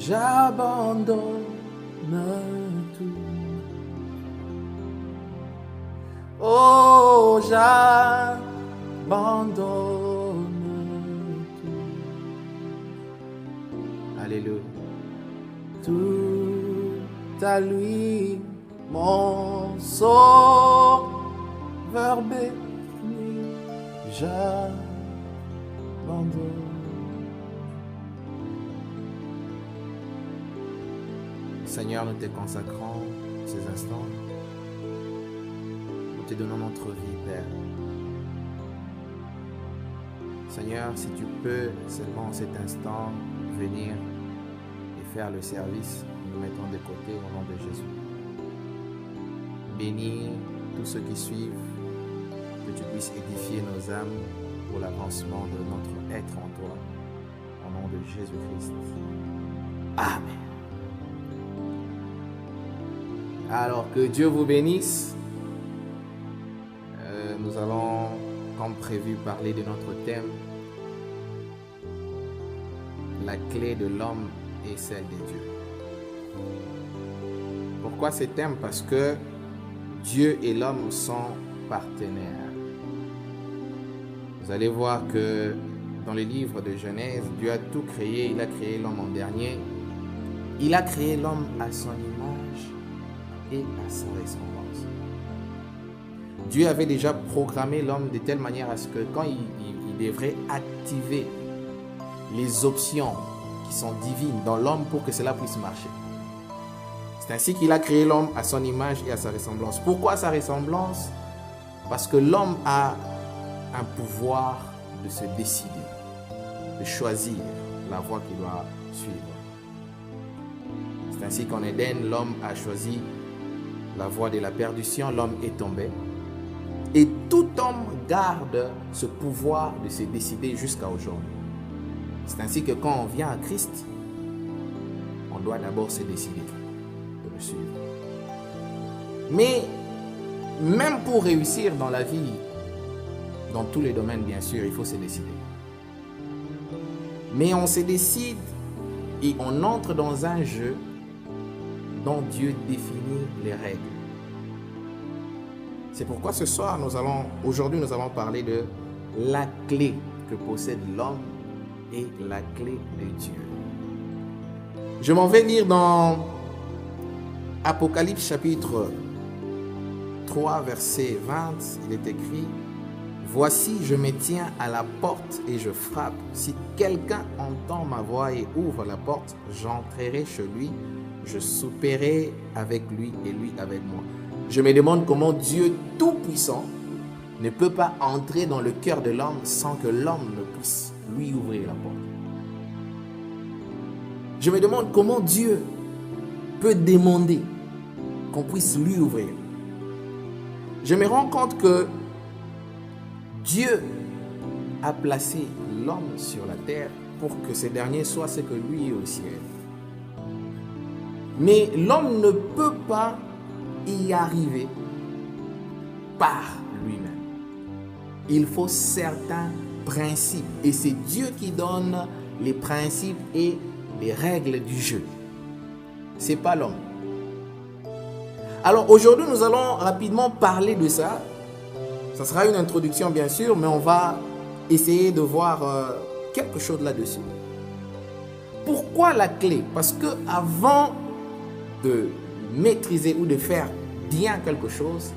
j'abandonne tout. Oh, j'abandonne tout. Alléluia. Tout à lui, mon sauveur béni, j'abandonne. Seigneur, nous te consacrons ces instants. Nous te donnons notre vie, Père. Seigneur, si tu peux seulement en cet instant venir et faire le service, nous nous mettons de côté au nom de Jésus. Bénis tous ceux qui suivent, que tu puisses édifier nos âmes pour l'avancement de notre être en toi. Au nom de Jésus-Christ. Amen. Alors que Dieu vous bénisse. Nous allons, comme prévu, parler de notre thème. La clé de l'homme est celle de Dieu. Pourquoi ce thème? Parce que Dieu et l'homme sont partenaires. Vous allez voir que dans le livre de Genèse, Dieu a tout créé. Il a créé l'homme en dernier. Il a créé l'homme à son image et à sa ressemblance. Dieu avait déjà programmé l'homme de telle manière à ce que quand il devrait activer les options qui sont divines dans l'homme pour que cela puisse marcher. C'est ainsi qu'il a créé l'homme à son image et à sa ressemblance. Pourquoi sa ressemblance? Parce que l'homme a un pouvoir de se décider, de choisir la voie qu'il doit suivre. C'est ainsi qu'en Éden, l'homme a choisi la voie de la perdition, l'homme est tombé. Et tout homme garde ce pouvoir de se décider jusqu'à aujourd'hui. C'est ainsi que quand on vient à Christ, on doit d'abord se décider de le suivre. Mais même pour réussir dans la vie, dans tous les domaines bien sûr, il faut se décider. Mais on se décide et on entre dans un jeu dont Dieu définit les règles. C'est pourquoi ce soir, aujourd'hui nous allons parler de la clé que possède l'homme et la clé de Dieu. Je m'en vais lire dans Apocalypse chapitre 3, verset 20. Il est écrit: Voici, je me tiens à la porte et je frappe. Si quelqu'un entend ma voix et ouvre la porte, j'entrerai chez lui, je souperai avec lui et lui avec moi. Je me demande comment Dieu Tout-Puissant ne peut pas entrer dans le cœur de l'homme sans que l'homme ne puisse lui ouvrir la porte. Je me demande comment Dieu peut demander qu'on puisse lui ouvrir. Je me rends compte que Dieu a placé l'homme sur la terre pour que ce dernier soit ce que lui est au ciel. Mais l'homme ne peut pas y arriver par lui-même. Il faut certains principes et c'est Dieu qui donne les principes et les règles du jeu. C'est pas l'homme. Alors aujourd'hui, nous allons rapidement parler de ça. Ça sera une introduction bien sûr, mais on va essayer de voir quelque chose là-dessus. Pourquoi la clé? Parce que avant de maîtriser ou de faire bien quelque chose,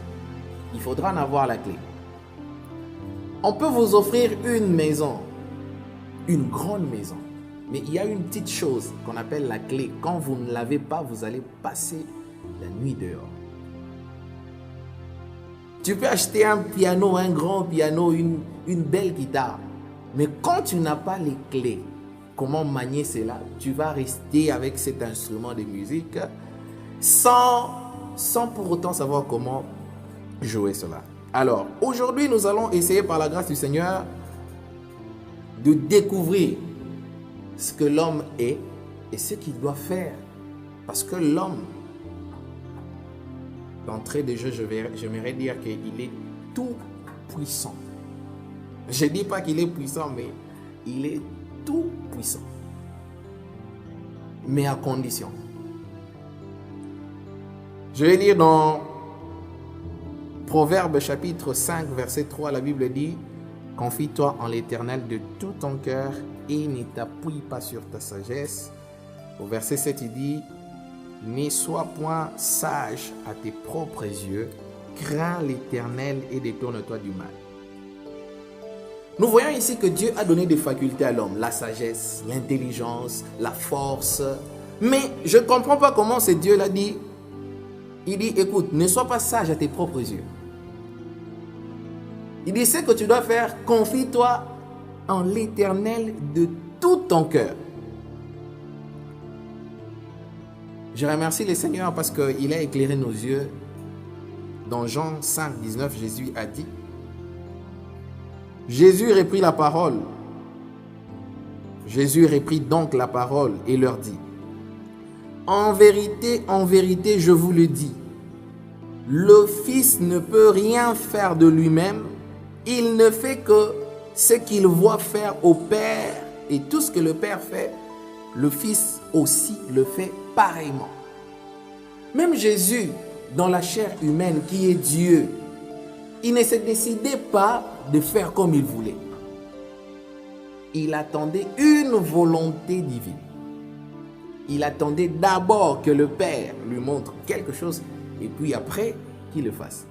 il faudra en avoir la clé. On peut vous offrir une maison, une grande maison, mais il y a une petite chose qu'on appelle la clé. Quand vous ne l'avez pas, vous allez passer la nuit dehors. Tu peux acheter un piano, un grand piano, une belle guitare, mais quand tu n'as pas les clés, comment manier cela? Tu vas rester avec cet instrument de musique sans pour autant savoir comment jouer cela. Alors, aujourd'hui, nous allons essayer par la grâce du Seigneur de découvrir ce que l'homme est et ce qu'il doit faire. Parce que l'homme, d'entrée de jeu, j'aimerais dire qu'il est tout puissant. Je ne dis pas qu'il est puissant, mais il est tout puissant. mais à condition. Je vais lire dans Proverbes chapitre 5, verset 3, la Bible dit « Confie-toi en l'Éternel de tout ton cœur et ne t'appuie pas sur ta sagesse. » Au verset 7, il dit « Ne sois point sage à tes propres yeux, crains l'Éternel et détourne-toi du mal. » Nous voyons ici que Dieu a donné des facultés à l'homme, la sagesse, l'intelligence, la force. Mais je ne comprends pas comment ce Dieu l'a dit. Il dit, écoute, ne sois pas sage à tes propres yeux. Il dit, ce que tu dois faire, confie-toi en l'Éternel de tout ton cœur. Je remercie le Seigneur parce qu'il a éclairé nos yeux. Dans Jean 5, 19, Jésus a dit, Jésus reprit la parole. Jésus reprit donc la parole et leur dit, en vérité, je vous le dis, le Fils ne peut rien faire de lui-même, il ne fait que ce qu'il voit faire au Père, et tout ce que le Père fait, le Fils aussi le fait pareillement. Même Jésus, dans la chair humaine qui est Dieu, il ne se décidait pas de faire comme il voulait. Il attendait une volonté divine. Il attendait d'abord que le Père lui montre quelque chose et puis après qu'il le fasse.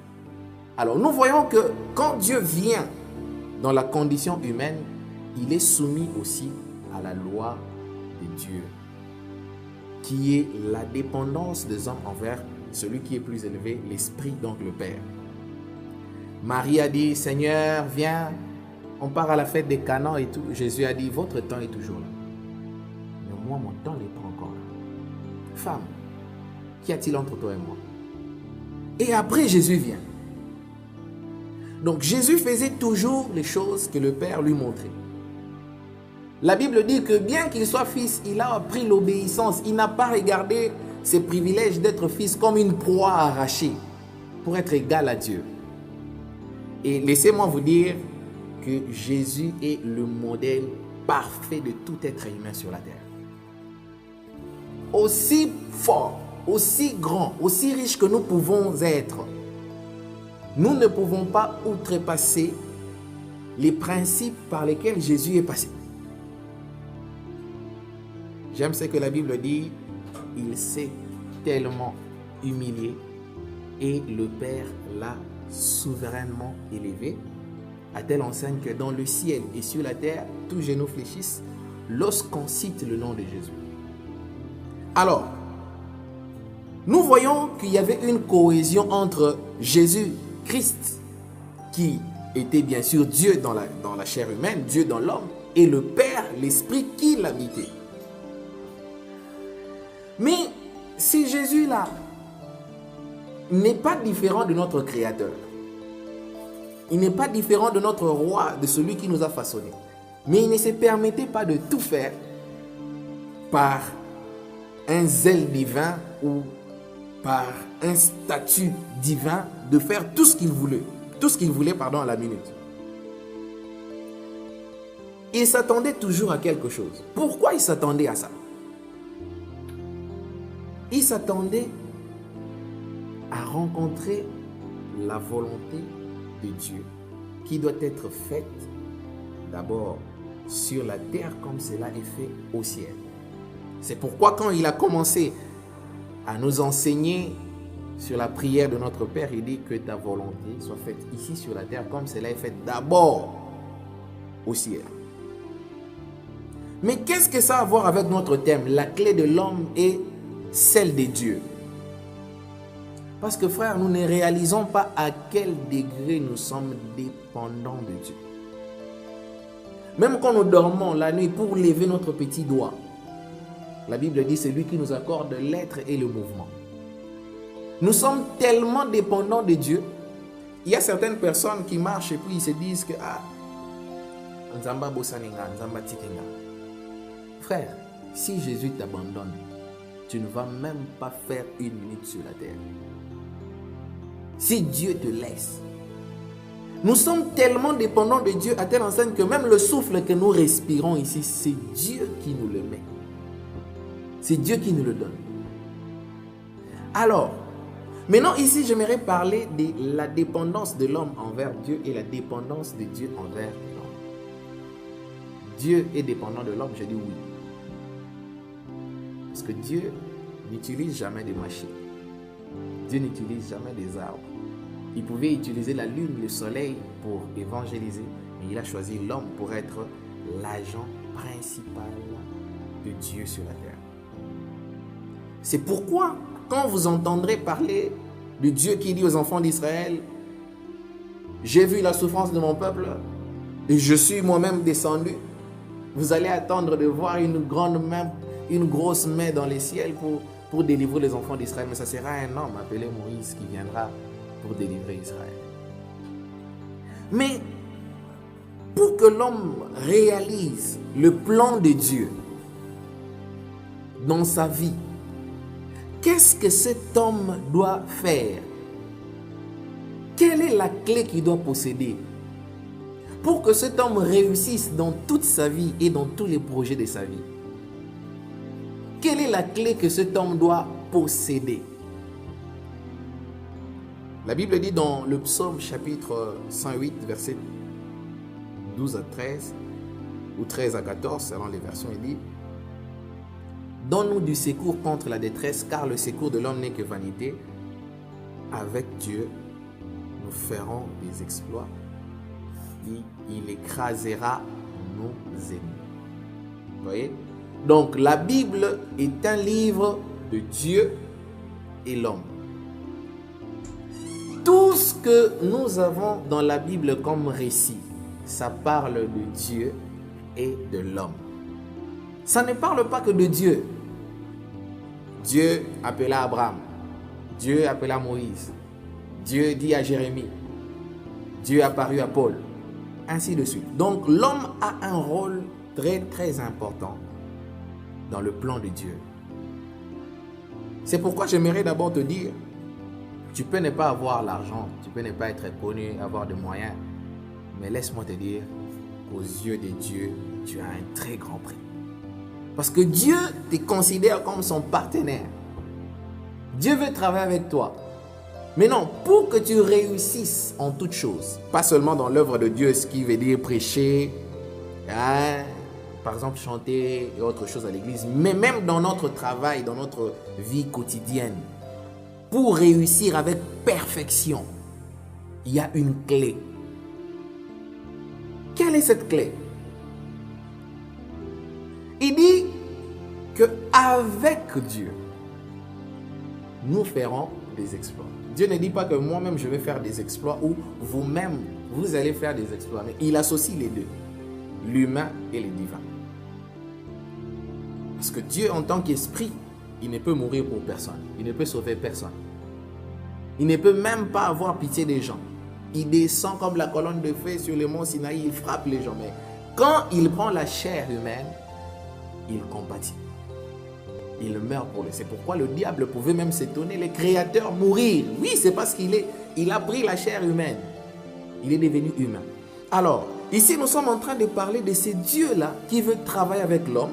Alors nous voyons que quand Dieu vient dans la condition humaine, il est soumis aussi à la loi de Dieu, qui est la dépendance des hommes envers celui qui est plus élevé, l'Esprit, donc le Père. Marie a dit, Seigneur, viens, on part à la fête des Canaan et tout. Jésus a dit, votre temps est toujours là. Mais moi, mon temps n'est pas encore là. Femme, qu'y a-t-il entre toi et moi? Et après, Jésus vient. Donc, Jésus faisait toujours les choses que le Père lui montrait. La Bible dit que bien qu'il soit fils, il a appris l'obéissance. Il n'a pas regardé ses privilèges d'être fils comme une proie arrachée pour être égal à Dieu. Et laissez-moi vous dire que Jésus est le modèle parfait de tout être humain sur la terre. Aussi fort, aussi grand, aussi riche que nous pouvons être, nous ne pouvons pas outrepasser les principes par lesquels Jésus est passé. J'aime ce que la Bible dit, il s'est tellement humilié et le Père l'a souverainement élevé, à telle enseigne que dans le ciel et sur la terre, tous genoux fléchissent lorsqu'on cite le nom de Jésus. Alors, nous voyons qu'il y avait une cohésion entre Jésus-Christ, qui était bien sûr Dieu dans la chair humaine, Dieu dans l'homme, et le Père, l'Esprit qui l'habitait. Mais si Jésus-là n'est pas différent de notre Créateur, il n'est pas différent de notre roi, de celui qui nous a façonnés, mais il ne se permettait pas de tout faire par un zèle divin ou par un statut divin, de faire tout ce qu'il voulait, à la minute. Il s'attendait toujours à quelque chose. Pourquoi il s'attendait à ça? Il s'attendait à rencontrer la volonté de Dieu qui doit être faite d'abord sur la terre comme cela est fait au ciel. C'est pourquoi quand il a commencé à nous enseigner sur la prière de notre Père, il dit que ta volonté soit faite ici sur la terre comme cela est fait d'abord au ciel. Mais qu'est-ce que ça a à voir avec notre thème? La clé de l'homme est celle de Dieu. Parce que frère, nous ne réalisons pas à quel degré nous sommes dépendants de Dieu. Même quand nous dormons la nuit pour lever notre petit doigt, la Bible dit c'est lui qui nous accorde l'être et le mouvement. Nous sommes tellement dépendants de Dieu. Il y a certaines personnes qui marchent et puis ils se disent que Nzamba Bosaninga, Nzamba Tikenga. Frère, si Jésus t'abandonne, tu ne vas même pas faire une minute sur la terre. Si Dieu te laisse, nous sommes tellement dépendants de Dieu à telle enseigne que même le souffle que nous respirons ici, c'est Dieu qui nous le met. C'est Dieu qui nous le donne. Alors, maintenant ici, j'aimerais parler de la dépendance de l'homme envers Dieu et la dépendance de Dieu envers l'homme. Dieu est dépendant de l'homme, je dis oui. Parce que Dieu n'utilise jamais des machines. Dieu n'utilise jamais des arbres. Il pouvait utiliser la lune, le soleil pour évangéliser, mais il a choisi l'homme pour être l'agent principal de Dieu sur la terre. C'est pourquoi, quand vous entendrez parler de Dieu qui dit aux enfants d'Israël, « J'ai vu la souffrance de mon peuple et je suis moi-même descendu », vous allez attendre de voir une grande main, une grosse main dans les ciels pour délivrer les enfants d'Israël. Mais ça sera un homme appelé Moïse qui viendra pour délivrer Israël. Mais pour que l'homme réalise le plan de Dieu dans sa vie, qu'est-ce que cet homme doit faire? Quelle est la clé qu'il doit posséder pour que cet homme réussisse dans toute sa vie et dans tous les projets de sa vie? Quelle est la clé que cet homme doit posséder? La Bible dit dans le psaume chapitre 108, versets 12 à 13, ou 13 à 14, selon les versions, il dit: « Donne-nous du secours contre la détresse, car le secours de l'homme n'est que vanité. Avec Dieu, nous ferons des exploits. Il écrasera nos ennemis. » Vous voyez? Donc, la Bible est un livre de Dieu et l'homme. Tout ce que nous avons dans la Bible comme récit, ça parle de Dieu et de l'homme. Ça ne parle pas que de Dieu. Dieu appela Abraham. Dieu appela Moïse. Dieu dit à Jérémie. Dieu apparut à Paul. Ainsi de suite. Donc l'homme a un rôle très très important dans le plan de Dieu. C'est pourquoi j'aimerais d'abord te dire, tu peux ne pas avoir l'argent, tu peux ne pas être connu, avoir des moyens, mais laisse-moi te dire, aux yeux de Dieu, tu as un très grand prix. Parce que Dieu te considère comme son partenaire. Dieu veut travailler avec toi. Mais non, pour que tu réussisses en toutes choses, pas seulement dans l'œuvre de Dieu, ce qui veut dire prêcher, par exemple chanter et autre chose à l'église, mais même dans notre travail, dans notre vie quotidienne, pour réussir avec perfection, il y a une clé. Quelle est cette clé? Il dit que avec Dieu, nous ferons des exploits. Dieu ne dit pas que moi-même je vais faire des exploits ou vous-même vous allez faire des exploits, mais il associe les deux, l'humain et le divin. Parce que Dieu en tant qu'esprit, il ne peut mourir pour personne, il ne peut sauver personne. Il ne peut même pas avoir pitié des gens. Il descend comme la colonne de feu sur le mont Sinaï, il frappe les gens. Mais quand il prend la chair humaine, il compatit. Il meurt pour lui. C'est pourquoi le diable pouvait même s'étonner, les créateurs mourir. Oui, c'est parce il a pris la chair humaine. Il est devenu humain. Alors, ici nous sommes en train de parler de ce Dieu-là qui veut travailler avec l'homme.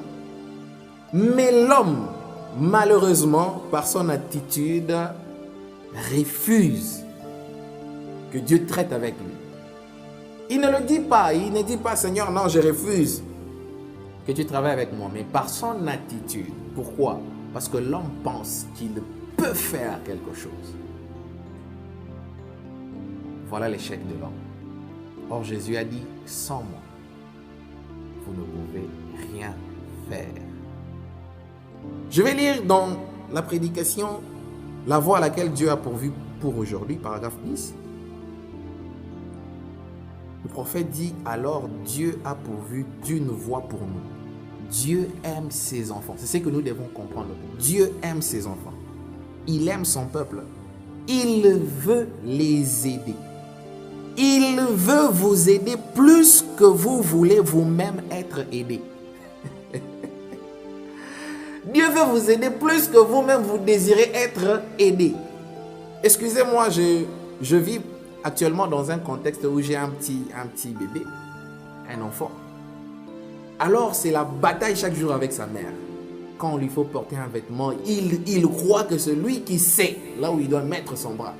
Mais l'homme, malheureusement, par son attitude, refuse que Dieu traite avec lui. Il ne le dit pas. Il ne dit pas, Seigneur, non, je refuse que tu travailles avec moi. Mais par son attitude. Pourquoi? Parce que l'homme pense qu'il peut faire quelque chose. Voilà l'échec de l'homme. Or, Jésus a dit, sans moi, vous ne pouvez rien faire. Je vais lire dans la prédication la voie à laquelle Dieu a pourvu pour aujourd'hui, paragraphe 10. Le prophète dit, alors Dieu a pourvu d'une voie pour nous. Dieu aime ses enfants. C'est ce que nous devons comprendre. Dieu aime ses enfants. Il aime son peuple. Il veut les aider. Il veut vous aider plus que vous voulez vous-même être aidé. Dieu veut vous aider plus que vous-même vous désirez être aidé. Excusez-moi, je vis actuellement dans un contexte où j'ai un petit bébé, un enfant. Alors c'est la bataille chaque jour avec sa mère. quand il lui faut porter un vêtement, il croit que c'est lui qui sait là où il doit mettre son bras.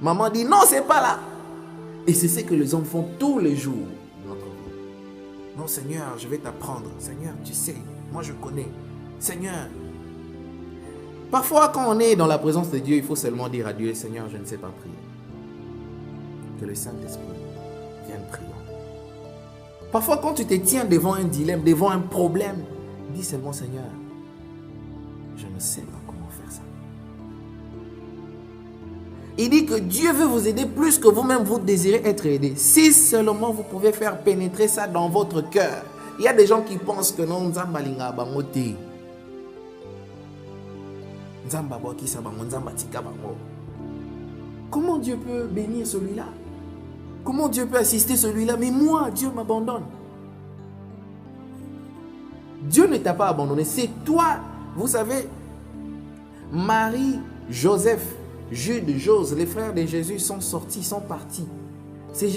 Maman dit non, c'est pas là. Et c'est ce que les hommes font tous les jours de notre vie. Non Seigneur, je vais t'apprendre. Seigneur, tu sais, moi je connais. Seigneur. Parfois quand on est dans la présence de Dieu, il faut seulement dire à Dieu, Seigneur, je ne sais pas prier. Que le Saint-Esprit vienne prier. Parfois quand tu te tiens devant un dilemme, devant un problème, dis seulement, Seigneur, je ne sais pas comment faire ça. Il dit que Dieu veut vous aider plus que vous-même vous désirez être aidé. Si seulement vous pouvez faire pénétrer ça dans votre cœur. Il y a des gens qui pensent que non, comment Dieu peut bénir celui-là? Comment Dieu peut assister celui-là? Mais moi, Dieu m'abandonne. Dieu ne t'a pas abandonné, c'est toi. Vous savez, Marie, Joseph, Jude, Jose, les frères de Jésus sont sortis, sont partis.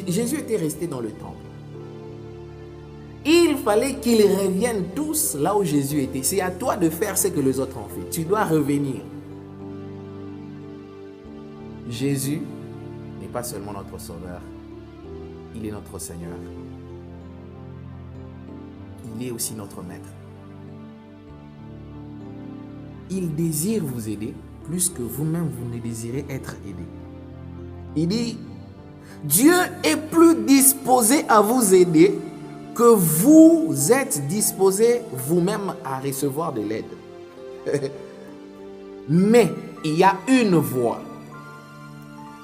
Jésus était resté dans le temple. Il fallait qu'ils reviennent tous là où Jésus était. C'est à toi de faire ce que les autres ont fait. Tu dois revenir. Jésus n'est pas seulement notre sauveur, il est notre Seigneur. Il est aussi notre maître. Il désire vous aider plus que vous-même vous ne désirez être aidé. Il dit, Dieu est plus disposé à vous aider que vous êtes disposé vous-même à recevoir de l'aide. Mais il y a une voie.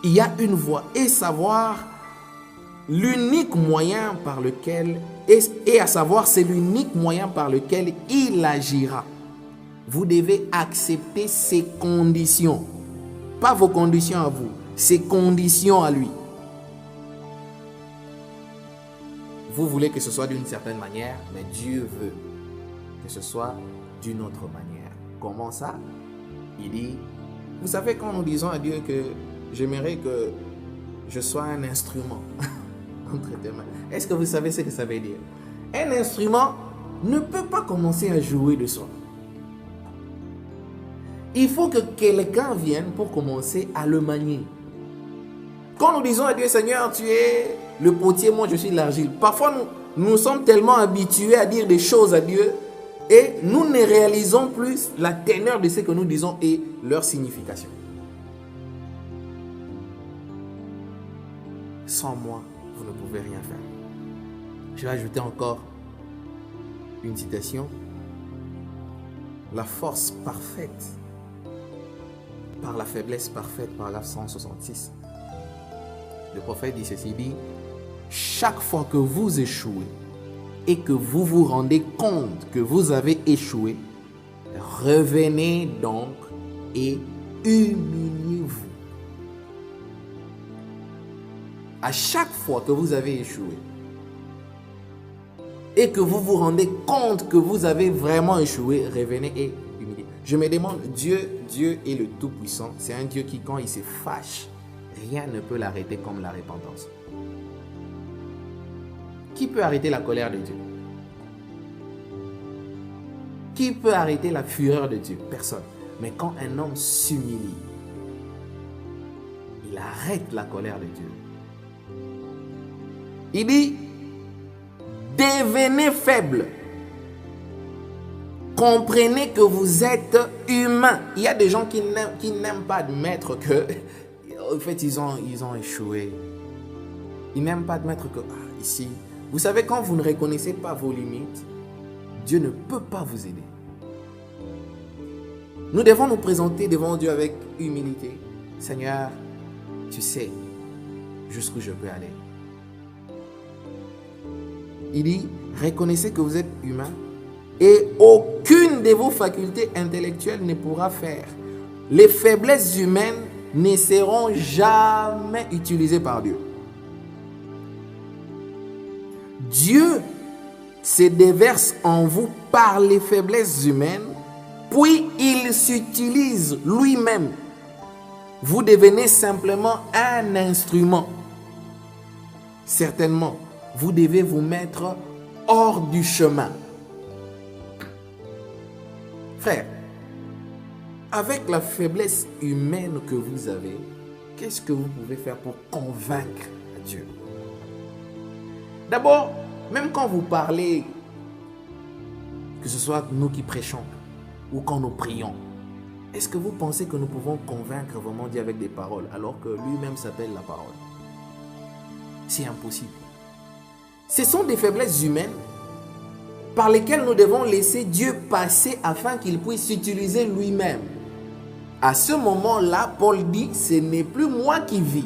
Il y a une voie et savoir l'unique moyen par lequel, et à savoir c'est l'unique moyen par lequel il agira. Vous devez accepter ses conditions. Pas vos conditions à vous, ses conditions à lui. Vous voulez que ce soit d'une certaine manière, mais Dieu veut que ce soit d'une autre manière. Comment ça? Il dit, vous savez quand nous disons à Dieu que j'aimerais que je sois un instrument entre tes mains. Est-ce que vous savez ce que ça veut dire? Un instrument ne peut pas commencer à jouer de soi. Il faut que quelqu'un vienne pour commencer à le manier. Quand nous disons à Dieu, Seigneur, tu es le potier, moi je suis l'argile. Parfois nous sommes tellement habitués à dire des choses à Dieu et nous ne réalisons plus la teneur de ce que nous disons et leur signification. Sans moi, vous ne pouvez rien faire. Je vais ajouter encore une citation. La force parfaite par la faiblesse parfaite, paragraphe 166. Le prophète dit ceci, dit, chaque fois que vous échouez et que vous vous rendez compte que vous avez échoué, revenez donc et humiliez-vous. À chaque fois que vous avez échoué et que vous vous rendez compte que vous avez vraiment échoué, revenez et humiliez. Je me demande, Dieu est le Tout-Puissant. C'est un Dieu qui, quand il se fâche, rien ne peut l'arrêter comme la repentance. Qui peut arrêter la colère de Dieu? Qui peut arrêter la fureur de Dieu? Personne. Mais quand un homme s'humilie, il arrête la colère de Dieu. Il dit, devenez faible. Comprenez que vous êtes humain. Il y a des gens qui n'aiment pas admettre que, en fait, ils ont échoué. Ils n'aiment pas admettre que, ici, vous savez, quand vous ne reconnaissez pas vos limites, Dieu ne peut pas vous aider. Nous devons nous présenter devant Dieu avec humilité. Seigneur, tu sais jusqu'où je peux aller. Il dit, reconnaissez que vous êtes humain et aucune de vos facultés intellectuelles ne pourra faire. Les faiblesses humaines ne seront jamais utilisées par Dieu. Dieu se déverse en vous par les faiblesses humaines, puis il s'utilise lui-même. Vous devenez simplement un instrument. Certainement, vous devez vous mettre hors du chemin. Frère, avec la faiblesse humaine que vous avez, qu'est-ce que vous pouvez faire pour convaincre Dieu? D'abord, même quand vous parlez, que ce soit nous qui prêchons ou quand nous prions, est-ce que vous pensez que nous pouvons convaincre vraiment Dieu avec des paroles alors que lui-même s'appelle la parole? C'est impossible. Ce sont des faiblesses humaines par lesquelles nous devons laisser Dieu passer afin qu'il puisse s'utiliser lui-même. À ce moment-là, Paul dit, ce n'est plus moi qui vis,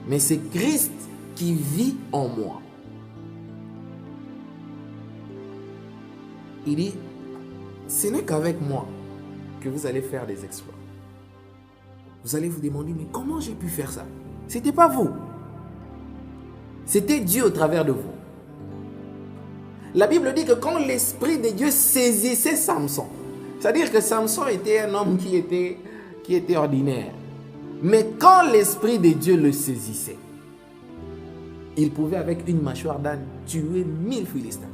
mais c'est Christ qui vit en moi. Il dit, ce n'est qu'avec moi que vous allez faire des exploits. Vous allez vous demander, mais comment j'ai pu faire ça? Ce n'était pas vous. C'était Dieu au travers de vous. La Bible dit que quand l'Esprit de Dieu saisissait Samson, c'est-à-dire que Samson était un homme qui était ordinaire. Mais quand l'Esprit de Dieu le saisissait, il pouvait avec une mâchoire d'âne tuer 1000 Philistins.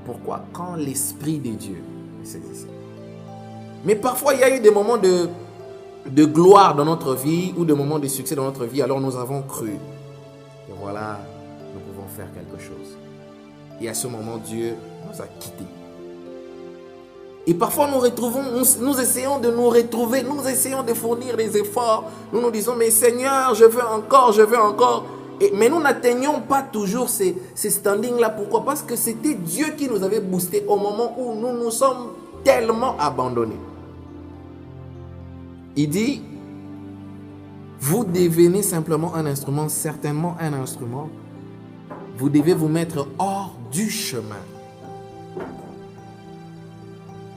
Pourquoi? Quand l'Esprit de Dieu le saisissait. Mais parfois, il y a eu des moments de gloire dans notre vie ou des moments de succès dans notre vie. Alors nous avons cru. Et voilà, nous pouvons faire quelque chose. Et à ce moment, Dieu nous a quittés. Et parfois, nous essayons de nous retrouver, nous essayons de fournir des efforts. Nous nous disons, mais Seigneur, je veux encore. Mais nous n'atteignons pas toujours ces standings-là. Pourquoi? Parce que c'était Dieu qui nous avait boosté au moment où nous nous sommes tellement abandonnés. Il dit, vous devenez simplement un instrument, certainement un instrument. Vous devez vous mettre hors du chemin.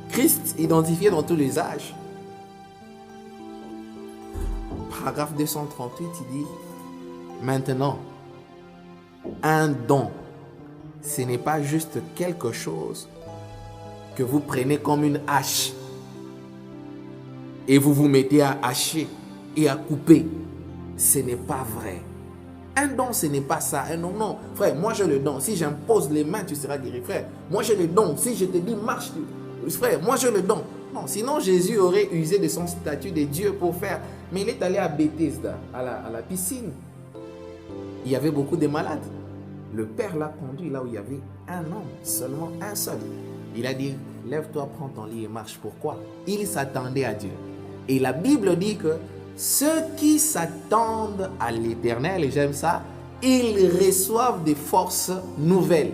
Christ identifié dans tous les âges. Paragraphe 238, il dit, maintenant, un don, ce n'est pas juste quelque chose que vous prenez comme une hache et vous vous mettez à hacher et à couper. Ce n'est pas vrai. Un don, ce n'est pas ça. Un don, non. Frère, moi j'ai le don. Si j'impose les mains, tu seras guéri. Frère, moi j'ai le don. Si je te dis marche, frère, moi j'ai le don. Non, sinon Jésus aurait usé de son statut de Dieu pour faire. Mais il est allé à Bethesda, à la piscine. Il y avait beaucoup de malades. Le Père l'a conduit là où il y avait un homme, seulement un seul. Il a dit, lève-toi, prends ton lit et marche. Pourquoi? Il s'attendait à Dieu. Et la Bible dit que ceux qui s'attendent à l'Éternel, et j'aime ça, ils reçoivent des forces nouvelles.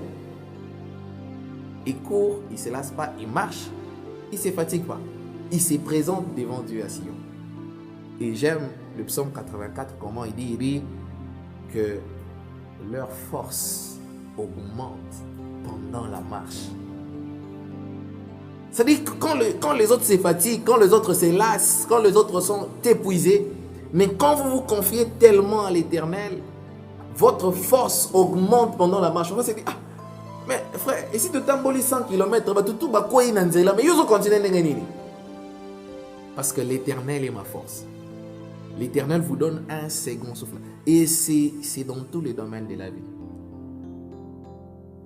Ils courent, ils ne se lassent pas, ils marchent, ils ne se fatiguent pas. Ils se présentent devant Dieu à Sion. Et j'aime le psaume 84, comment il dit que leur force augmente pendant la marche. C'est-à-dire que quand les autres se fatiguent, quand les autres se lassent, quand les autres sont épuisés, mais quand vous vous confiez tellement à l'Éternel, votre force augmente pendant la marche. On va se dire, ah, mais frère, et si tu t'embolis 100 km, tout va quoi mais ils ont continué. Parce que l'Éternel est ma force. L'Éternel vous donne un second souffle. Et c'est dans tous les domaines de la vie.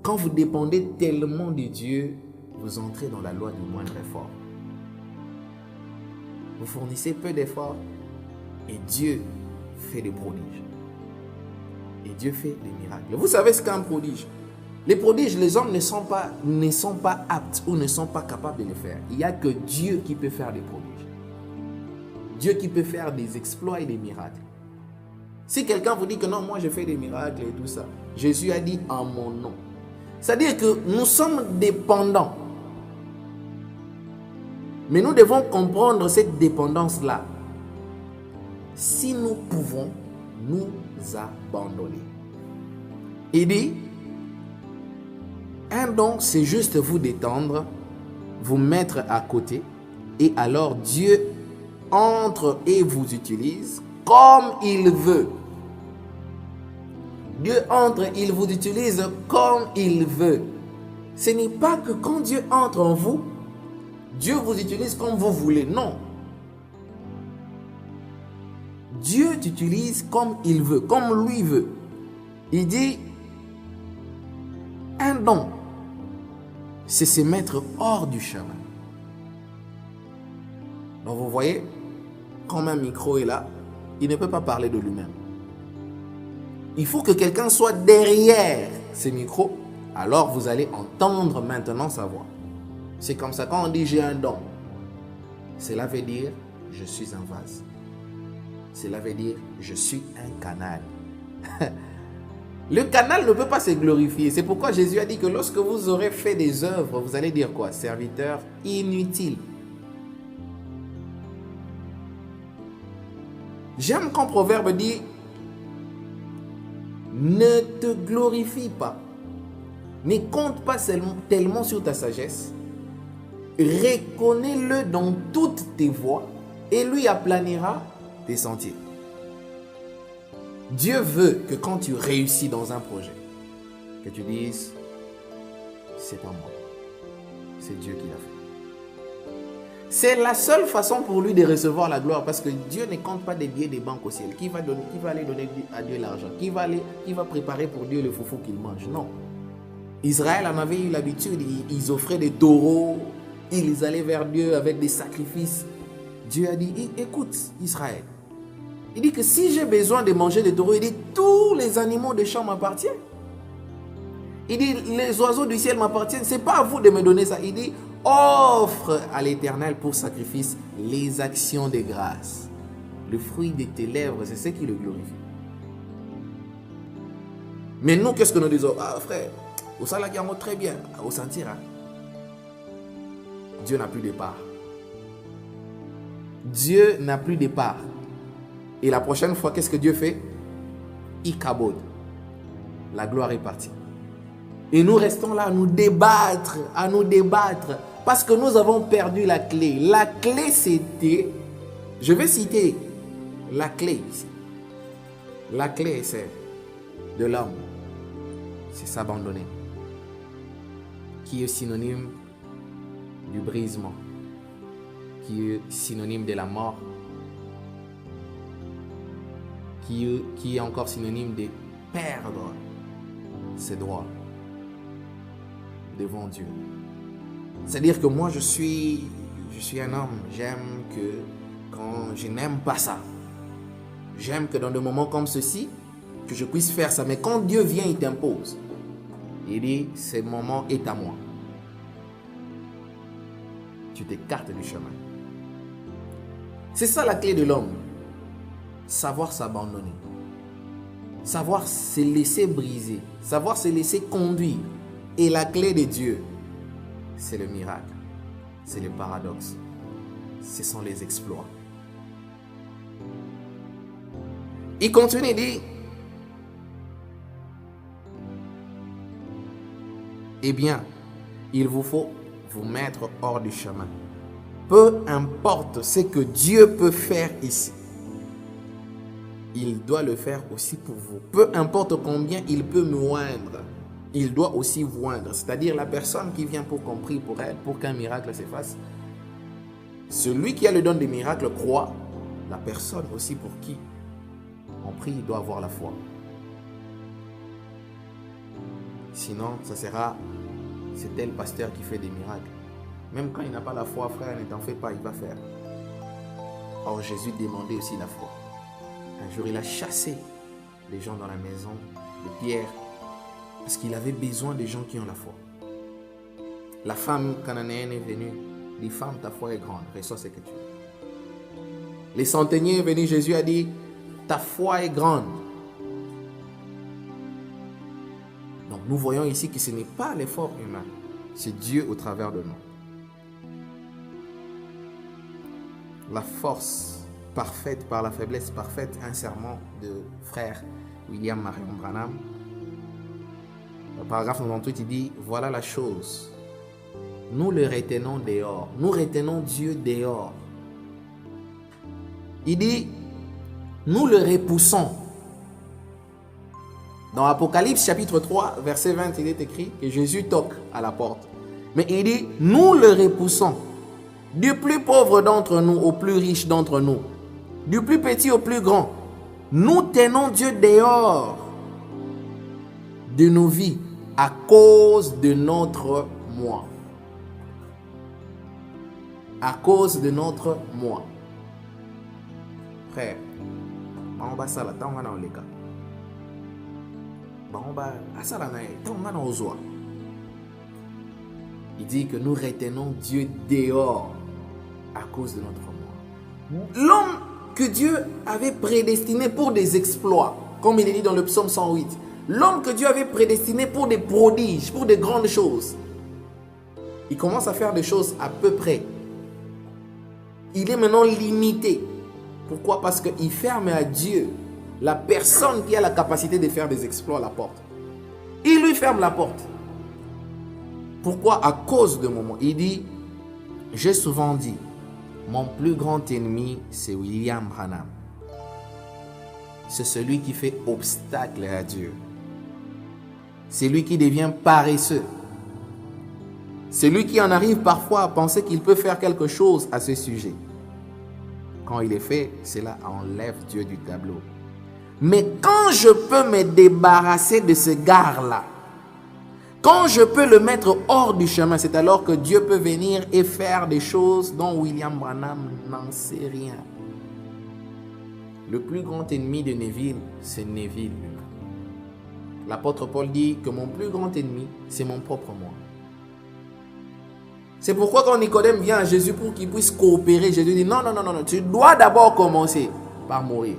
Quand vous dépendez tellement de Dieu, vous entrez dans la loi du moindre effort. Vous fournissez peu d'efforts et Dieu fait des prodiges. Et Dieu fait des miracles. Vous savez ce qu'est un prodige? Les prodiges, les hommes ne sont pas aptes ou ne sont pas capables de les faire. Il n'y a que Dieu qui peut faire des prodiges. Dieu qui peut faire des exploits et des miracles. Si quelqu'un vous dit que non, moi je fais des miracles et tout ça, Jésus a dit en mon nom. C'est-à-dire que nous sommes dépendants. Mais nous devons comprendre cette dépendance-là. Si nous pouvons nous abandonner. Il dit, un don, c'est juste vous détendre, vous mettre à côté, et alors Dieu entre et vous utilise comme il veut. Dieu entre, il vous utilise comme il veut. Ce n'est pas que quand Dieu entre en vous, Dieu vous utilise comme vous voulez. Non. Dieu t'utilise comme il veut, comme lui veut. Il dit, un don, c'est se mettre hors du chemin. Donc vous voyez, quand un micro est là, il ne peut pas parler de lui-même. Il faut que quelqu'un soit derrière ces micros, alors vous allez entendre maintenant sa voix. C'est comme ça, quand on dit j'ai un don, cela veut dire je suis un vase. Cela veut dire je suis un canal. Le canal ne peut pas se glorifier. C'est pourquoi Jésus a dit que lorsque vous aurez fait des œuvres, vous allez dire quoi? Serviteur inutile. J'aime quand Proverbe dit ne te glorifie pas. Ne compte pas tellement sur ta sagesse. Reconnais-le dans toutes tes voies et lui aplanira tes sentiers. Dieu veut que quand tu réussis dans un projet, que tu dises, c'est pas moi, c'est Dieu qui l'a fait. C'est la seule façon pour lui de recevoir la gloire, parce que Dieu ne compte pas des billets des banques au ciel. Qui va aller donner à Dieu l'argent? Qui va préparer pour Dieu le foufou qu'il mange? Non. Israël en avait eu l'habitude, ils offraient des taureaux, ils allaient vers Dieu avec des sacrifices. Dieu a dit, écoute Israël, il dit que si j'ai besoin de manger des taureaux, il dit tous les animaux des champs m'appartiennent. Il dit les oiseaux du ciel m'appartiennent, c'est pas à vous de me donner ça. Il dit offre à l'Éternel pour sacrifice les actions de grâce. Le fruit de tes lèvres, c'est ce qui le glorifie. Mais nous, qu'est-ce que nous disons? Ah frère, au salaire qui en très bien, au sentir. Hein? Dieu n'a plus de part. Dieu n'a plus de part. Et la prochaine fois, qu'est-ce que Dieu fait? Il cabode. La gloire est partie. Et nous restons là à nous débattre, parce que nous avons perdu la clé. La clé, c'était, je vais citer la clé ici. La clé, c'est de l'homme, c'est s'abandonner, qui est synonyme du brisement, qui est synonyme de la mort, qui est encore synonyme de perdre ses droits devant Dieu. C'est-à-dire que moi, je suis un homme, j'aime que quand je n'aime pas ça, j'aime que dans des moments comme ceci, que je puisse faire ça. Mais quand Dieu vient, il t'impose. Il dit, ce moment est à moi. Tu t'écartes du chemin. C'est ça la clé de l'homme. Savoir s'abandonner. Savoir se laisser briser. Savoir se laisser conduire. Et la clé de Dieu, c'est le miracle. C'est le paradoxe. Ce sont les exploits. Il continue, il dit, eh bien, il vous faut vous mettre hors du chemin. Peu importe ce que Dieu peut faire ici, il doit le faire aussi pour vous. Peu importe combien il peut me oindre, il doit aussi vous oindre. C'est-à-dire la personne qui vient pour qu'on prie pour elle, pour qu'un miracle se fasse. Celui qui a le don des miracles croit. La personne aussi pour qui on prie, il doit avoir la foi. Sinon, ça sera, c'est tel pasteur qui fait des miracles. Même quand il n'a pas la foi, frère, ne t'en fais pas, il va faire. Or, Jésus demandait aussi la foi. Un jour, il a chassé les gens dans la maison de Pierre parce qu'il avait besoin des gens qui ont la foi. La femme cananéenne est venue, dit, femme, ta foi est grande, reçois ce que tu veux. Les centeniers est venu, Jésus a dit, ta foi est grande. Donc nous voyons ici que ce n'est pas l'effort humain, c'est Dieu au travers de nous. La force parfaite par la faiblesse parfaite, un sermon de frère William Marion Branham. Le paragraphe 98, il dit, voilà la chose. Nous le retenons dehors. Nous retenons Dieu dehors. Il dit, nous le repoussons. Dans Apocalypse chapitre 3, verset 20, il est écrit que Jésus toque à la porte. Mais il dit, nous le repoussons. Du plus pauvre d'entre nous au plus riche d'entre nous. Du plus petit au plus grand. Nous tenons Dieu dehors de nos vies à cause de notre moi. à cause de notre moi. Frère, on va ça là, tant on a les cas. On va à ça là, tant on a aux oies. Il dit que nous retenons Dieu dehors à cause de notre moi. L'homme que Dieu avait prédestiné pour des exploits, comme il est dit dans le psaume 108. L'homme que Dieu avait prédestiné pour des prodiges, pour des grandes choses. Il commence à faire des choses à peu près. Il est maintenant limité. Pourquoi? Parce qu'il ferme à Dieu, la personne qui a la capacité de faire des exploits, la porte. Il lui ferme la porte. Pourquoi? À cause de mon moi. Il dit, j'ai souvent dit, mon plus grand ennemi, c'est William Branham. C'est celui qui fait obstacle à Dieu. C'est lui qui devient paresseux. C'est lui qui en arrive parfois à penser qu'il peut faire quelque chose à ce sujet. Quand il est fait, cela enlève Dieu du tableau. Mais quand je peux me débarrasser de ce gars-là, quand je peux le mettre hors du chemin, c'est alors que Dieu peut venir et faire des choses dont William Branham n'en sait rien. Le plus grand ennemi de Neville, c'est Neville. L'apôtre Paul dit que mon plus grand ennemi, c'est mon propre moi. C'est pourquoi quand Nicodème vient à Jésus pour qu'il puisse coopérer, Jésus dit non, tu dois d'abord commencer par mourir.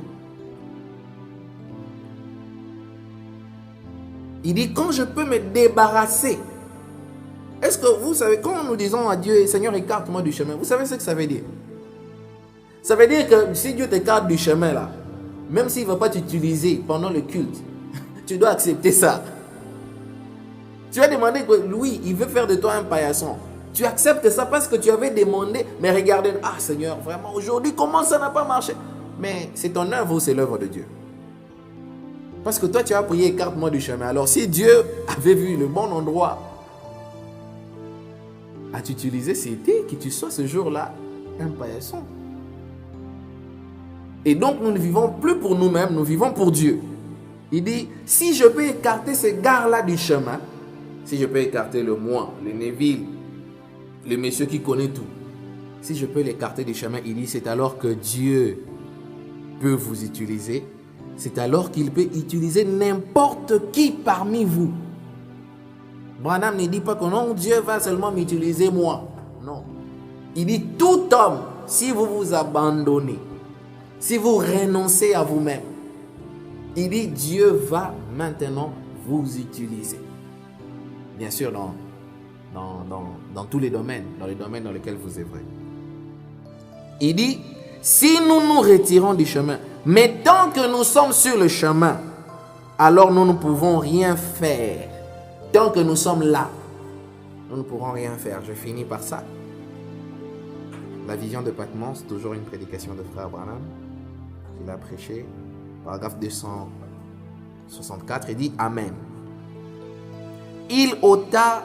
Il dit quand je peux me débarrasser. Est-ce que vous savez, quand nous disons à Dieu, Seigneur, écarte-moi du chemin, vous savez ce que ça veut dire? Ça veut dire que si Dieu t'écarte du chemin là, même s'il ne va pas t'utiliser pendant le culte, tu dois accepter ça. Tu as demandé que lui, il veut faire de toi un paillasson. Tu acceptes ça parce que tu avais demandé, mais regardez, ah Seigneur, vraiment aujourd'hui, comment ça n'a pas marché? Mais c'est ton œuvre ou c'est l'œuvre de Dieu? Parce que toi, tu as prié, écarte-moi du chemin. Alors, si Dieu avait vu le bon endroit à t'utiliser, c'était que tu sois ce jour-là un paillasson. Et donc, nous ne vivons plus pour nous-mêmes, nous vivons pour Dieu. Il dit, si je peux écarter ces gars-là du chemin, si je peux écarter le moi, le Neville, le monsieur qui connaît tout, si je peux l'écarter du chemin, il dit, c'est alors que Dieu peut vous utiliser. C'est alors qu'il peut utiliser n'importe qui parmi vous. Branham ne dit pas que non, Dieu va seulement m'utiliser moi. Non. Il dit tout homme, si vous vous abandonnez, si vous renoncez à vous-même, il dit Dieu va maintenant vous utiliser. Bien sûr, dans tous les domaines, dans les domaines dans lesquels vous œuvrez. Il dit, si nous nous retirons du chemin, mais tant que nous sommes sur le chemin, alors nous ne pouvons rien faire. Tant que nous sommes là, nous ne pourrons rien faire. Je finis par ça. La vision de Patmos, toujours une prédication de frère Branham, qu'il a prêché, paragraphe 264, il dit Amen. Il ôta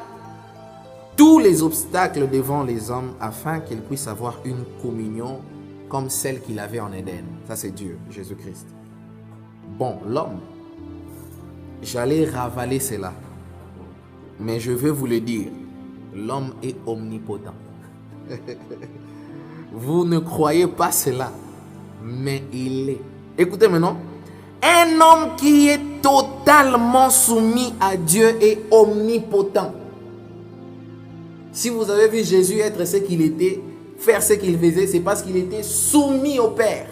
tous les obstacles devant les hommes afin qu'ils puissent avoir une communion comme celle qu'il avait en Éden. Ça, c'est Dieu, Jésus-Christ. Bon, l'homme, j'allais ravaler cela. Mais je veux vous le dire, l'homme est omnipotent. Vous ne croyez pas cela, mais il est. Écoutez maintenant, un homme qui est totalement soumis à Dieu est omnipotent. Si vous avez vu Jésus être ce qu'il était, faire ce qu'il faisait, c'est parce qu'il était soumis au Père.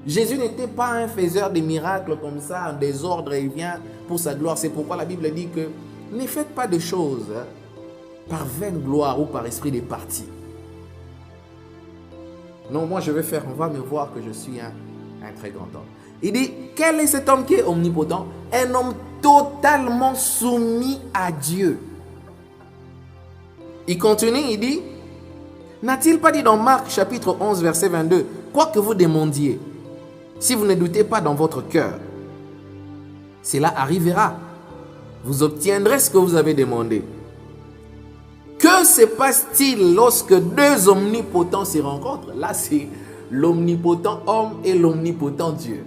Jésus n'était pas un faiseur de miracles comme ça, en désordre, il vient pour sa gloire. C'est pourquoi la Bible dit que ne faites pas de choses par vaine gloire ou par esprit de parti. Non, moi je vais faire, on va me voir que je suis un très grand homme. Il dit, quel est cet homme qui est omnipotent? Un homme totalement soumis à Dieu. Il continue, il dit, n'a-t-il pas dit dans Marc chapitre 11 verset 22, quoi que vous demandiez, si vous ne doutez pas dans votre cœur, cela arrivera. Vous obtiendrez ce que vous avez demandé. Que se passe-t-il lorsque deux omnipotents se rencontrent? Là, c'est l'omnipotent homme et l'omnipotent Dieu.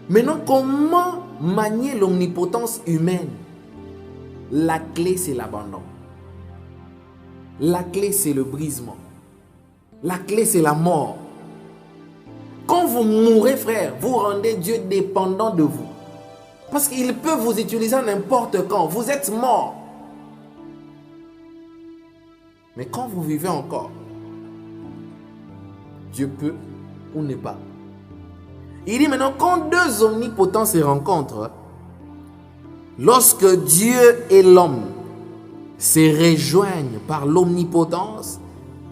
Maintenant, comment manier l'omnipotence humaine? La clé, c'est l'abandon. La clé, c'est le brisement. La clé, c'est la mort. Quand vous mourrez, frère, vous rendez Dieu dépendant de vous. Parce qu'il peut vous utiliser n'importe quand. Vous êtes mort. Mais quand vous vivez encore, Dieu peut ou n'est pas. Il dit maintenant, quand deux omnipotents se rencontrent, lorsque Dieu et l'homme se rejoignent par l'omnipotence,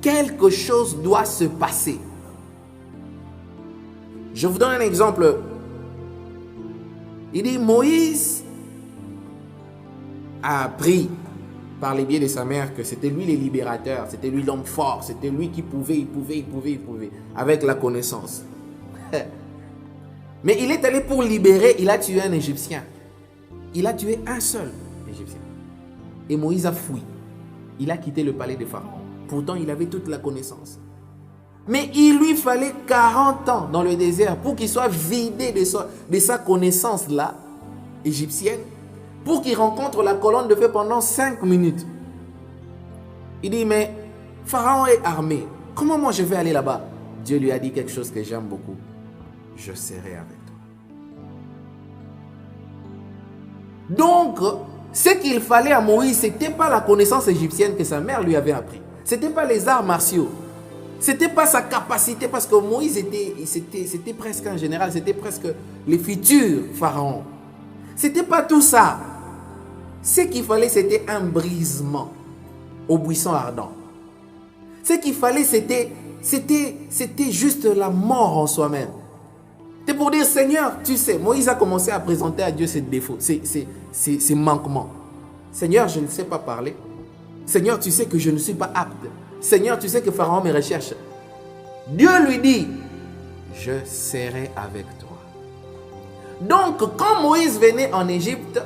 quelque chose doit se passer. Je vous donne un exemple. Il dit, Moïse a appris par les biais de sa mère que c'était lui le libérateur, c'était lui l'homme fort, c'était lui qui pouvait, avec la connaissance. Mais il est allé pour libérer, il a tué un Égyptien. Il a tué un seul Égyptien. Et Moïse a fui. Il a quitté le palais de Pharaon. Pourtant, il avait toute la connaissance. Mais il lui fallait 40 ans dans le désert pour qu'il soit vidé de sa connaissance-là, égyptienne, pour qu'il rencontre la colonne de feu pendant 5 minutes. Il dit, mais Pharaon est armé. Comment moi je vais aller là-bas? Dieu lui a dit quelque chose que j'aime beaucoup. Je serai avec toi. Donc, ce qu'il fallait à Moïse, ce n'était pas la connaissance égyptienne que sa mère lui avait appris. Ce n'était pas les arts martiaux. Ce n'était pas sa capacité, parce que Moïse c'était presque un général, c'était presque le futur pharaon. Ce n'était pas tout ça. Ce qu'il fallait, c'était un brisement au buisson ardent. Ce qu'il fallait, c'était juste la mort en soi-même. C'est pour dire, Seigneur, tu sais, Moïse a commencé à présenter à Dieu ses défauts, ses manquements. Seigneur, je ne sais pas parler. Seigneur, tu sais que je ne suis pas apte. Seigneur, tu sais que Pharaon me recherche. Dieu lui dit, je serai avec toi. Donc, quand Moïse venait en Égypte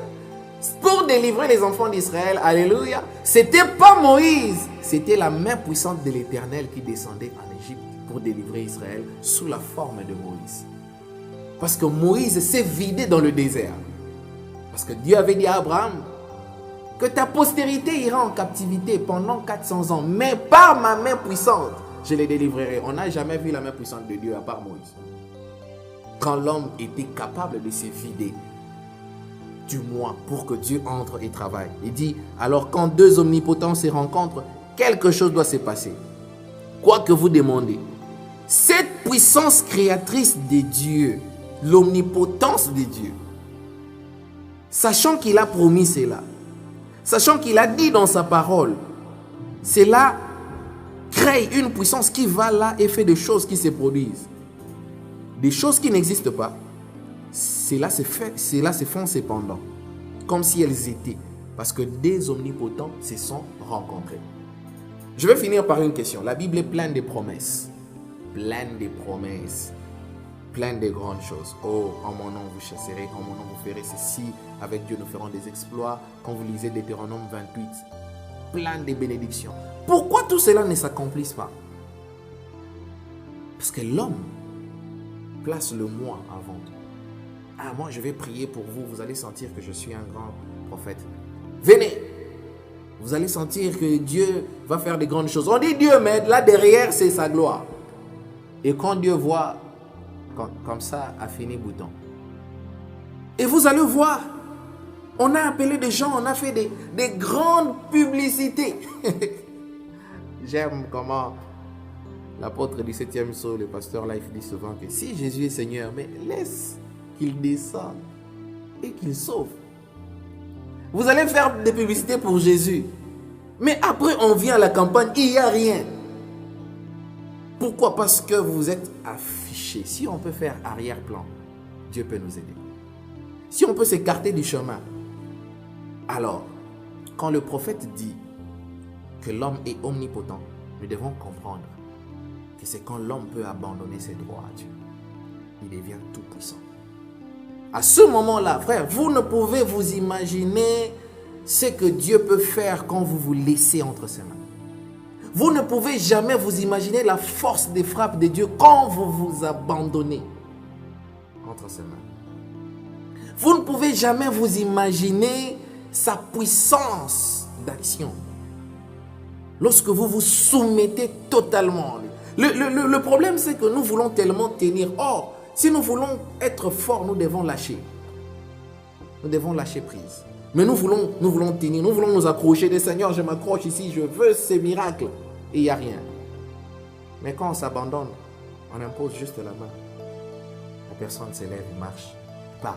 pour délivrer les enfants d'Israël, alléluia, c'était pas Moïse, c'était la main puissante de l'Éternel qui descendait en Égypte pour délivrer Israël sous la forme de Moïse. Parce que Moïse s'est vidé dans le désert. Parce que Dieu avait dit à Abraham que ta postérité ira en captivité pendant 400 ans. Mais par ma main puissante, je les délivrerai. On n'a jamais vu la main puissante de Dieu à part Moïse. Quand l'homme était capable de se vider du moi pour que Dieu entre et travaille. Il dit, alors quand deux omnipotents se rencontrent, quelque chose doit se passer. Quoi que vous demandez. Cette puissance créatrice de Dieu, l'omnipotence de Dieu, sachant qu'il a promis cela, sachant qu'il a dit dans sa parole, cela crée une puissance qui va là et fait des choses qui se produisent. Des choses qui n'existent pas, cela se font cependant, comme si elles étaient, parce que des omnipotents se sont rencontrés. Je vais finir par une question. La Bible est pleine de promesses, pleine de promesses, pleine de grandes choses. Oh, en mon nom vous chasserez, en mon nom vous ferez ceci, avec Dieu nous ferons des exploits. Quand vous lisez Deutéronome 28, plein de bénédictions. Pourquoi tout cela ne s'accomplisse pas? Parce que l'homme place le moi avant tout. Ah, moi je vais prier pour vous, vous allez sentir que je suis un grand prophète. Venez, vous allez sentir que Dieu va faire des grandes choses. On dit Dieu m'aide, là derrière c'est sa gloire. Et quand Dieu voit, comme ça, a fini bouton. Et vous allez voir, on a appelé des gens, on a fait des grandes publicités. J'aime comment l'apôtre du 7e saut, le pasteur Life, dit souvent que si Jésus est Seigneur, mais laisse qu'il descende et qu'il sauve. Vous allez faire des publicités pour Jésus. Mais après, on vient à la campagne, il n'y a rien. Pourquoi? Parce que vous êtes affichés. Si on peut faire arrière-plan, Dieu peut nous aider. Si on peut s'écarter du chemin, alors, quand le prophète dit que l'homme est omnipotent, nous devons comprendre que c'est quand l'homme peut abandonner ses droits à Dieu. Il devient tout puissant. À ce moment-là, frère, vous ne pouvez vous imaginer ce que Dieu peut faire quand vous vous laissez entre ses mains. Vous ne pouvez jamais vous imaginer la force des frappes de Dieu quand vous vous abandonnez entre ses mains. Vous ne pouvez jamais vous imaginer sa puissance d'action. lorsque vous vous soumettez totalement. Le problème, c'est que nous voulons tellement tenir. Or, si nous voulons être forts, nous devons lâcher. Nous devons lâcher prise. Mais nous voulons tenir, nous voulons nous accrocher. Des Seigneur, je m'accroche ici, je veux ces miracles. Et il n'y a rien. Mais quand on s'abandonne, on impose juste la main. La personne s'élève, marche, parle.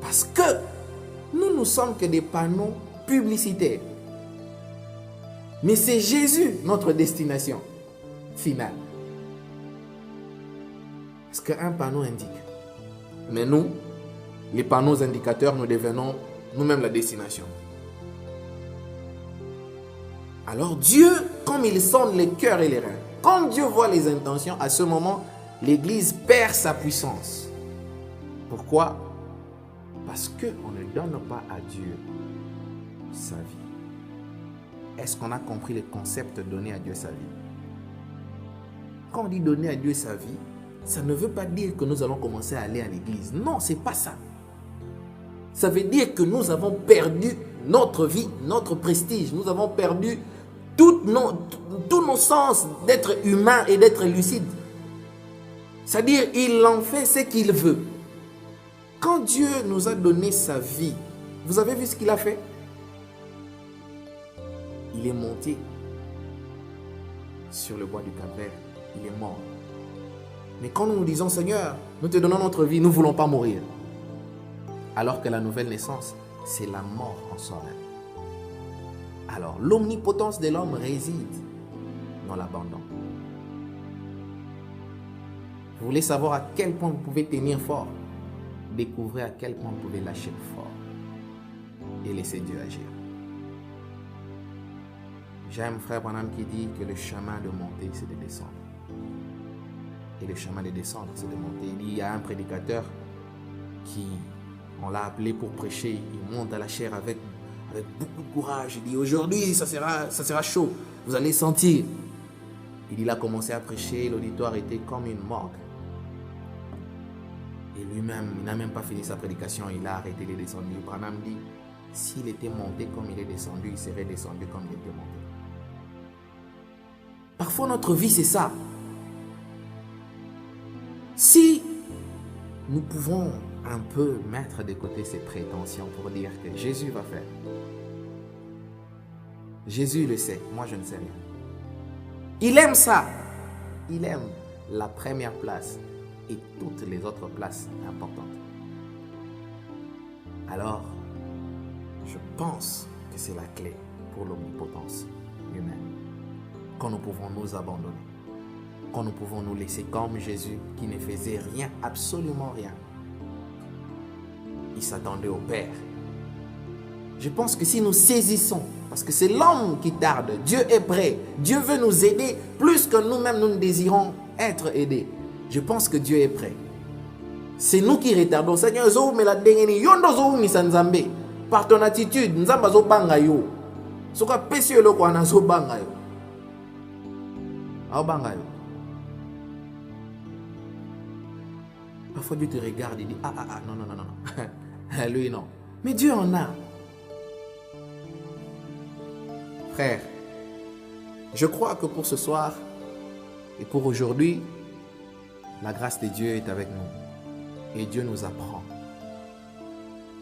Parce que nous ne sommes que des panneaux publicitaires. Mais c'est Jésus notre destination finale. Parce qu'un panneau indique. Mais nous, les panneaux indicateurs, nous devenons nous-mêmes la destination. Alors Dieu, comme il sonde les cœurs et les reins, quand Dieu voit les intentions, à ce moment, l'Église perd sa puissance. Pourquoi? Parce qu'on ne donne pas à Dieu sa vie. Est-ce qu'on a compris le concept de donner à Dieu sa vie? Quand on dit donner à Dieu sa vie, ça ne veut pas dire que nous allons commencer à aller à l'église. Non, ce n'est pas ça. Ça veut dire que nous avons perdu notre vie, notre prestige. Nous avons perdu tous nos sens d'être humain et d'être lucide. C'est-à-dire, il en fait ce qu'il veut. Quand Dieu nous a donné sa vie, vous avez vu ce qu'il a fait? Il est monté sur le bois du Calvaire. Il est mort. Mais quand nous nous disons, Seigneur, nous te donnons notre vie, nous ne voulons pas mourir. Alors que la nouvelle naissance, c'est la mort en soi-même. Alors, l'omnipotence de l'homme réside dans l'abandon. Vous voulez savoir à quel point vous pouvez tenir fort? Découvrez à quel point vous pouvez lâcher fort et laisser Dieu agir. J'aime frère Branham qui dit que le chemin de monter, c'est de descendre. Et le chemin de descendre, c'est de monter. Il y a un prédicateur qui, on l'a appelé pour prêcher. Il monte à la chair avec beaucoup de courage. Il dit, aujourd'hui, ça sera chaud. Vous allez sentir. Il a commencé à prêcher. L'auditoire était comme une morgue. Et lui-même, il n'a même pas fini sa prédication. Il a arrêté de descendre. Branham dit, s'il était monté comme il est descendu, il serait descendu comme il était monté. Parfois, notre vie, c'est ça. Si nous pouvons un peu mettre de côté ces prétentions pour dire que Jésus va faire. Jésus le sait, moi je ne sais rien. Il aime ça. Il aime la première place et toutes les autres places importantes. Alors, je pense que c'est la clé pour l'omnipotence humaine. Quand nous pouvons nous abandonner. Quand nous pouvons nous laisser comme Jésus qui ne faisait rien, absolument rien. Il s'attendait au Père. Je pense que si nous saisissons, parce que c'est l'homme qui tarde, Dieu est prêt, Dieu veut nous aider plus que nous-mêmes nous désirons être aidés. Je pense que Dieu est prêt. C'est nous qui retardons. Seigneur, par ton attitude, nous avons banga yo. Soka pesi lo kwa na zo banga yo. Au banga yo. Parfois Dieu te regarde et dit non. Lui non. Mais Dieu en a. Frère, je crois que pour ce soir et pour aujourd'hui, la grâce de Dieu est avec nous. Et Dieu nous apprend.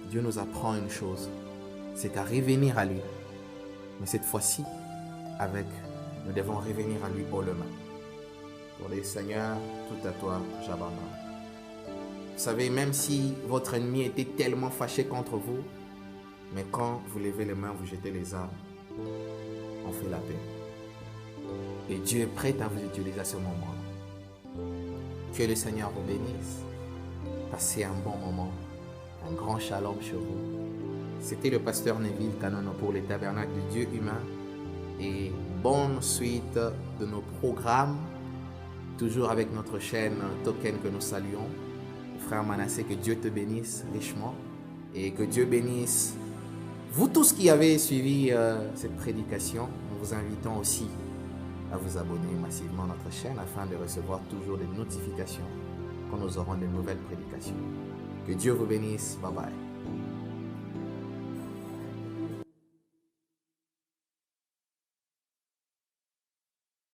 Dieu nous apprend une chose, c'est qu'à revenir à lui. Mais cette fois-ci, nous devons revenir à lui haut le main. Pour les Seigneurs, tout à toi, j'abandonne. Vous savez, même si votre ennemi était tellement fâché contre vous, mais quand vous levez les mains, vous jetez les armes, on fait la paix. Et Dieu est prêt à vous utiliser à ce moment-là. Que le Seigneur vous bénisse. Passez un bon moment. Un grand shalom sur vous. C'était le pasteur Neville Kanono pour les tabernacles de Dieu humain. Et bonne suite de nos programmes. Toujours avec notre chaîne Token que nous saluons. Frère Manassé, que Dieu te bénisse richement. Et que Dieu bénisse vous tous qui avez suivi cette prédication. Nous vous invitons aussi à vous abonner massivement à notre chaîne afin de recevoir toujours des notifications quand nous aurons de nouvelles prédications. Que Dieu vous bénisse. Bye bye.